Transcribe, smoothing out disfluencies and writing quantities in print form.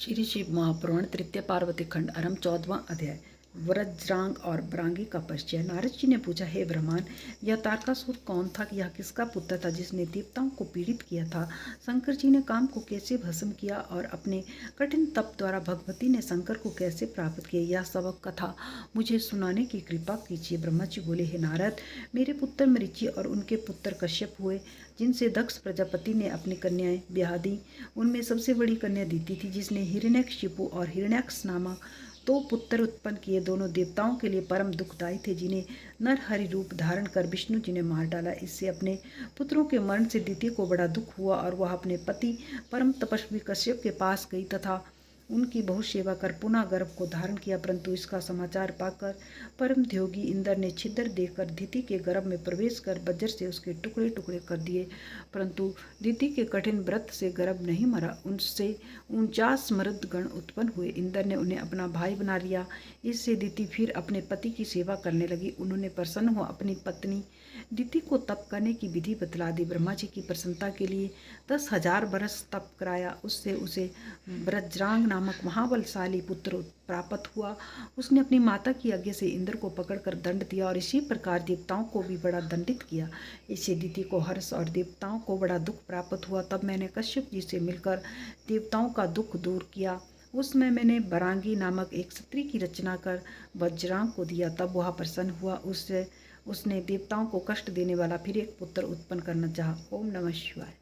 श्री शिव महापुराण तृतीय पार्वती खंड आरंभ 14वां अध्याय। वज्रांग और बरांगी का परिचय। नारद जी ने पूछा, हे ब्रह्मांड, यह तारकासुर कौन था? यह किसका पुत्र था जिसने देवताओं को पीड़ित किया था? शंकर जी ने काम को कैसे भस्म किया और अपने कठिन तप द्वारा भगवती ने शंकर को कैसे प्राप्त किया? यह सब कथा मुझे सुनाने की कृपा कीजिए। ब्रह्मा जी बोले, हे नारद, मेरे पुत्र मरीचि और उनके पुत्र कश्यप हुए, जिनसे दक्ष प्रजापति ने अपनी कन्याएं ब्याह दी। उनमें सबसे बड़ी कन्या दीति थी, जिसने हिरण्यकशिपु और हिरण्याक्ष नामक दो पुत्र उत्पन्न किए। दोनों देवताओं के लिए परम दुखदायी थे, जिन्हें नरहरि रूप धारण कर विष्णु जी ने मार डाला। इससे अपने पुत्रों के मरण से दीति को बड़ा दुख हुआ और वह अपने पति परम तपस्वी कश्यप के पास गई तथा उनकी बहुत सेवा कर पुनः गर्भ को धारण किया। परंतु इसका समाचार पाकर परम ध्योगी इंद्र ने छिद्र देकर दीति के गर्भ में प्रवेश कर वज्र से उसके टुकड़े टुकड़े कर दिए। परंतु दीति के कठिन व्रत से गर्भ नहीं मरा। उनसे 49 मरुदगण उत्पन्न हुए। इंद्र ने उन्हें अपना भाई बना लिया। इससे दीति फिर अपने पति की सेवा करने लगी। उन्होंने प्रसन्न हो अपनी पत्नी दीति को तप करने की विधि बतला दी। ब्रह्मा जी की प्रसन्नता के लिए 10,000 बरस तप कराया। उससे उसे वज्रांग नामक महाबलशाली पुत्र प्राप्त हुआ। उसने अपनी माता की आज्ञा से इंद्र को पकड़कर दंड दिया और इसी प्रकार देवताओं को भी बड़ा दंडित किया। इससे दीति को हर्ष और देवताओं को बड़ा दुख प्राप्त हुआ। तब मैंने कश्यप जी से मिलकर देवताओं का दुख दूर किया। उसमें मैंने बरांगी नामक एक स्त्री की रचना कर वज्रांग को दिया। तब वह प्रसन्न हुआ। उसने देवताओं को कष्ट देने वाला फिर एक पुत्र उत्पन्न करना चाहा। ओम नमः शिवाय।